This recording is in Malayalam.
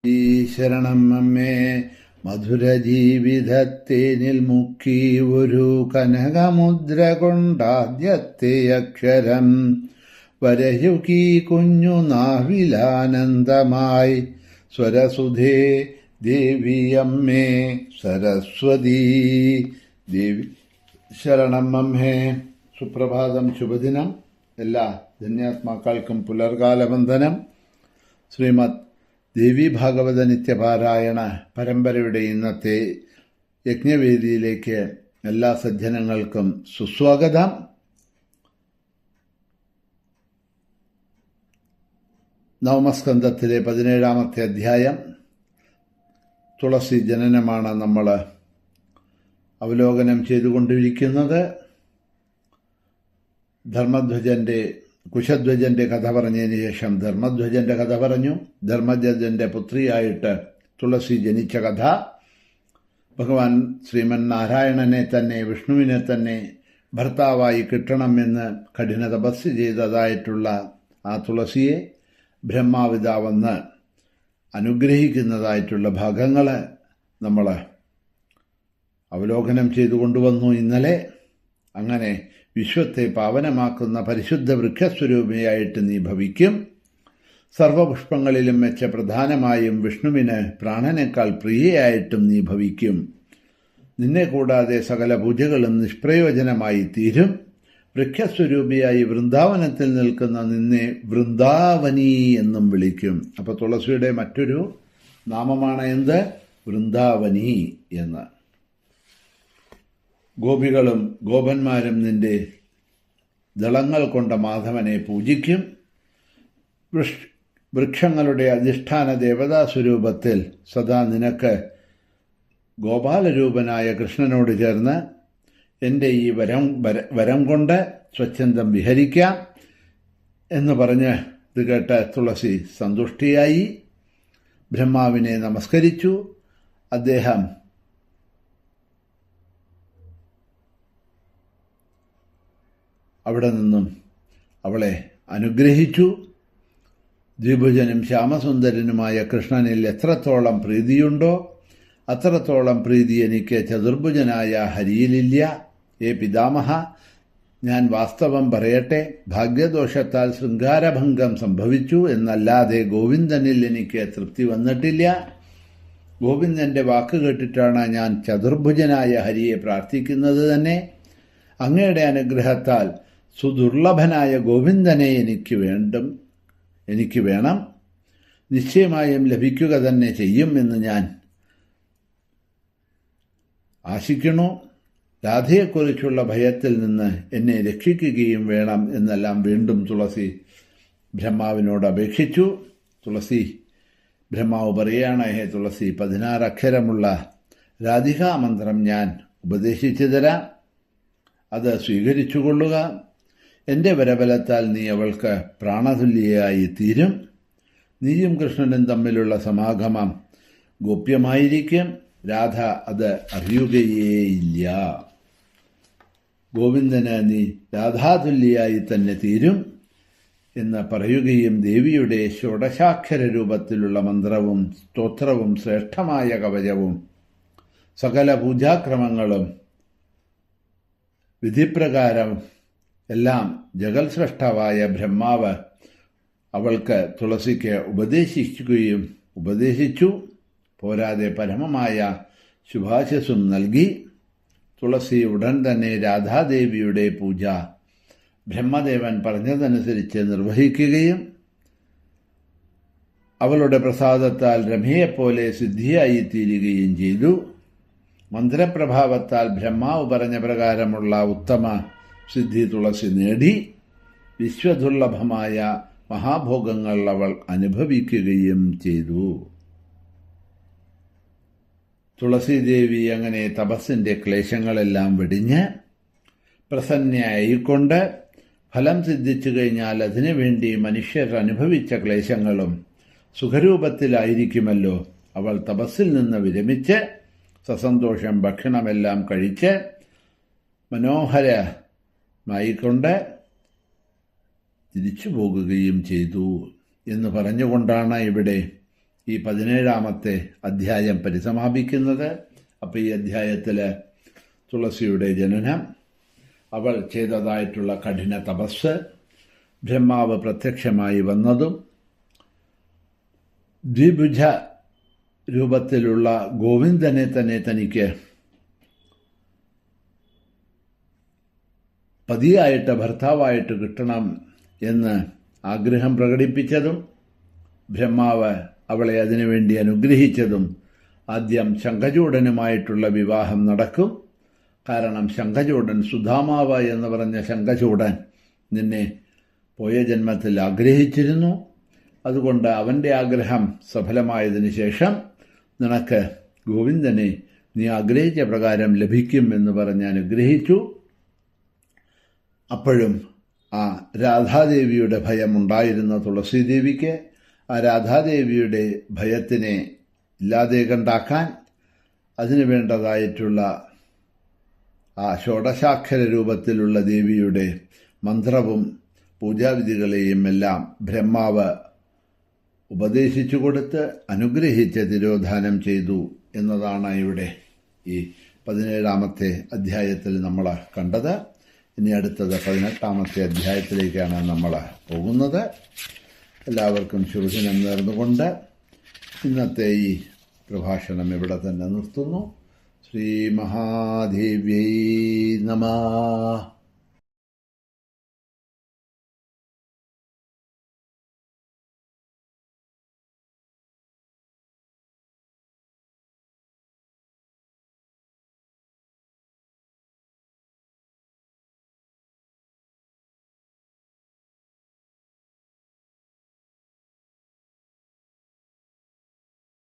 ശരണം അമ്മേ മധുര ജീവിതത്തേനിൽ മുക്കി ഒരു കനകമുദ്ര കൊണ്ടാദ്യത്തെ അക്ഷരം വരയുകി കുഞ്ഞു നാവിലാനന്ദമായി സ്വരസുധേ ദേവി അമ്മേ സരസ്വതി ദേവി ശരണം അമ്മേ. സുപ്രഭാതം, ശുഭദിനം. എല്ലാ ധന്യാത്മാക്കൾക്കും പുലർകാലവന്ദനം. ശ്രീമദ് ദേവി ഭാഗവത നിത്യപാരായണ പരമ്പരയുടെ ഇന്നത്തെ യജ്ഞവേദിയിലേക്ക് എല്ലാ സജ്ജനങ്ങൾക്കും സുസ്വാഗതം. നവമസ്കന്ധത്തിലെ 17-ാമത്തെ അധ്യായം തുളസി ജനനമാണ് നമ്മൾ അവലോകനം ചെയ്തുകൊണ്ടിരിക്കുന്നത്. കുശധ്വജന്റെ കഥ പറഞ്ഞതിന് ശേഷം ധർമ്മധ്വജന്റെ കഥ പറഞ്ഞു. ധർമ്മധ്വജന്റെ പുത്രിയായിട്ട് തുളസി ജനിച്ച കഥ, ഭഗവാൻ ശ്രീമൻ നാരായണനെ തന്നെ, വിഷ്ണുവിനെ തന്നെ ഭർത്താവായി കിട്ടണമെന്ന് കഠിന തപസ് ചെയ്തതായിട്ടുള്ള ആ തുളസിയെ ബ്രഹ്മാവിതാവെന്ന് അനുഗ്രഹിക്കുന്നതായിട്ടുള്ള ഭാഗങ്ങൾ നമ്മൾ അവലോകനം ചെയ്തു കൊണ്ടുവന്നു ഇന്നലെ. അങ്ങനെ വിശ്വത്തെ പാവനമാക്കുന്ന പരിശുദ്ധ വൃക്ഷസ്വരൂപിയായിട്ട് നീ ഭവിക്കും. സർവപുഷ്പങ്ങളിലും വെച്ച പ്രധാനമായും വിഷ്ണുവിന് പ്രാണനേക്കാൾ പ്രിയയായിട്ടും നീ ഭവിക്കും. നിന്നെ കൂടാതെ സകല പൂജകളും നിഷ്പ്രയോജനമായി തീരും. വൃക്ഷസ്വരൂപിയായി വൃന്ദാവനത്തിൽ നിൽക്കുന്ന നിന്നെ വൃന്ദാവനി എന്നും വിളിക്കും. അപ്പോൾ തുളസിയുടെ മറ്റൊരു നാമമാണ് എന്ത്? വൃന്ദാവനി എന്ന്. ഗോപികളും ഗോപന്മാരും നിന്റെ ദളങ്ങൾ കൊണ്ട മാധവനെ പൂജിക്കും. വൃക്ഷങ്ങളുടെ അധിഷ്ഠാന ദേവതാസ്വരൂപത്തിൽ സദാ നിനക്ക് ഗോപാലരൂപനായ കൃഷ്ണനോട് ചേർന്ന് എൻ്റെ ഈ വരം കൊണ്ട് സ്വച്ഛന്തം വിഹരിക്കാം എന്ന് പറഞ്ഞ് ഇത് കേട്ട തുളസി സന്തുഷ്ടിയായി ബ്രഹ്മാവിനെ നമസ്കരിച്ചു. അദ്ദേഹം അവിടെ നിന്നും അവളെ അനുഗ്രഹിച്ചു. ദ്വിഭുജനും ശ്യാമസുന്ദരനുമായ കൃഷ്ണനിൽ എത്രത്തോളം പ്രീതിയുണ്ടോ അത്രത്തോളം പ്രീതി എനിക്ക് ചതുർഭുജനായ ഹരിയിലില്ല. പിതാമഹ, ഞാൻ വാസ്തവം പറയട്ടെ, ഭാഗ്യദോഷത്താൽ ശൃംഗാരഭംഗം സംഭവിച്ചു എന്നല്ലാതെ ഗോവിന്ദനിൽ എനിക്ക് തൃപ്തി വന്നിട്ടില്ല. ഗോവിന്ദന്റെ വാക്ക് കേട്ടിട്ടാണ് ഞാൻ ചതുർഭുജനായ ഹരിയെ പ്രാർത്ഥിക്കുന്നത് തന്നെ. അങ്ങയുടെ അനുഗ്രഹത്താൽ സുദുർലഭനായ ഗോവിന്ദനെ എനിക്ക് വേണം. നിശ്ചയമായും ലഭിക്കുക തന്നെ ചെയ്യും എന്ന് ഞാൻ ആശിക്കുന്നു. രാധയെക്കുറിച്ചുള്ള ഭയത്തിൽ നിന്ന് എന്നെ രക്ഷിക്കുകയും വേണം എന്നെല്ലാം വീണ്ടും തുളസി ബ്രഹ്മാവിനോട് അപേക്ഷിച്ചു. ബ്രഹ്മാവ് പറയുകയാണ്, ഹേ തുളസി, 16 അക്ഷരമുള്ള രാധികാമന്ത്രം ഞാൻ ഉപദേശിച്ചു തരാം. അത് സ്വീകരിച്ചുകൊള്ളുക. എൻ്റെ വരബലത്താൽ നീ അവൾക്ക് പ്രാണതുല്യയായി തീരും. നീയും കൃഷ്ണനും തമ്മിലുള്ള സമാഗമം ഗോപ്യമായിരിക്കും. രാധ അത് അറിയുകയേയില്ല. ഗോവിന്ദന് നീ രാധാതുല്യായി തന്നെ തീരും എന്ന് പറയുകയും ദേവിയുടെ ഷോഡശാക്ഷര രൂപത്തിലുള്ള മന്ത്രവും സ്തോത്രവും ശ്രേഷ്ഠമായ കവചവും സകല പൂജാക്രമങ്ങളും വിധിപ്രകാരം എല്ലാം ജഗൽ സ്രഷ്ടാവായ ബ്രഹ്മാവ് അവൾക്ക് തുളസിക്ക് ഉപദേശിച്ചു. പോരാതെ പരമമായ ശുഭാശിസും നൽകി. തുളസി ഉടൻ തന്നെ രാധാദേവിയുടെ പൂജ ബ്രഹ്മദേവൻ പറഞ്ഞതനുസരിച്ച് നിർവഹിക്കുകയും അവളുടെ പ്രസാദത്താൽ രമയെപ്പോലെ സിദ്ധിയായിത്തീരുകയും ചെയ്തു. മന്ത്രപ്രഭാവത്താൽ ബ്രഹ്മാവ് പറഞ്ഞ പ്രകാരമുള്ള ഉത്തമ സിദ്ധി തുളസി നേടി. വിശ്വദുർലഭമായ മഹാഭോഗങ്ങൾ അവൾ അനുഭവിക്കുകയും ചെയ്തു. തുളസീദേവി അങ്ങനെ തപസ്സിന്റെ ക്ലേശങ്ങളെല്ലാം വെടിഞ്ഞ് പ്രസന്നയായിക്കൊണ്ട് ഫലം സിദ്ധിച്ചു കഴിഞ്ഞാൽ അതിനുവേണ്ടി മനുഷ്യർ അനുഭവിച്ച ക്ലേശങ്ങളും സുഖരൂപത്തിലായിരിക്കുമല്ലോ. അവൾ തപസ്സിൽ നിന്ന് വിരമിച്ച് സസന്തോഷം ഭക്ഷണമെല്ലാം കഴിച്ച് മനോഹരമായിക്കൊണ്ട് തിരിച്ചു പോകുകയും ചെയ്തു എന്ന് പറഞ്ഞുകൊണ്ടാണ് ഇവിടെ ഈ 17-ാമത്തെ അധ്യായം പരിസമാപിക്കുന്നത്. അപ്പോൾ ഈ അധ്യായത്തിൽ തുളസിയുടെ ജനനം, അവൾ ചെയ്തതായിട്ടുള്ള കഠിന തപസ്, ബ്രഹ്മാവ് പ്രത്യക്ഷമായി വന്നതും, ദ്വിഭുജ രൂപത്തിലുള്ള ഗോവിന്ദനെ തന്നെ തനിക്ക് പതിയായിട്ട് ഭർത്താവായിട്ട് കിട്ടണം എന്ന് ആഗ്രഹം പ്രകടിപ്പിച്ചതും, ബ്രഹ്മാവ് അവളെ അതിനുവേണ്ടി അനുഗ്രഹിച്ചതും, ആദ്യം ശംഖചൂഡനുമായിട്ടുള്ള വിവാഹം നടക്കും. കാരണം ശംഖചൂഡൻ, സുധാമാവ് എന്ന് പറഞ്ഞ ശംഖചൂഡൻ നിന്നെ പോയ ജന്മത്തിൽ ആഗ്രഹിച്ചിരുന്നു. അതുകൊണ്ട് അവൻ്റെ ആഗ്രഹം സഫലമായതിനു ശേഷം നിനക്ക് ഗോവിന്ദനെ നീ ആഗ്രഹിച്ച പ്രകാരം ലഭിക്കും എന്ന് പറഞ്ഞ് അനുഗ്രഹിച്ചു. അപ്പോഴും ആ രാധാദേവിയുടെ ഭയമുണ്ടായിരുന്ന തുളസീദേവിക്ക് ആ രാധാദേവിയുടെ ഭയത്തിനെ ഇല്ലാതെ കണ്ടാക്കാൻ അതിനു വേണ്ടതായിട്ടുള്ള ആ ഷോഡശാക്ഷര രൂപത്തിലുള്ള ദേവിയുടെ മന്ത്രവും പൂജാവിധികളെയും എല്ലാം ബ്രഹ്മാവ് ഉപദേശിച്ചു കൊടുത്ത് അനുഗ്രഹിച്ച് തിരോധാനം ചെയ്തു എന്നതാണ് ഇവിടെ ഈ 17-ാമത്തെ അധ്യായത്തിൽ നമ്മൾ കണ്ടത്. ഇനി അടുത്തത് 18-ാമത്തെ അധ്യായത്തിലേക്കാണ് നമ്മൾ പോകുന്നത്. എല്ലാവർക്കും ശുഭദിനം നേർന്നുകൊണ്ട് ഇന്നത്തെ ഈ പ്രഭാഷണം ഇവിടെ തന്നെ നിർത്തുന്നു. ശ്രീ മഹാദേവ്യൈ നമഃ.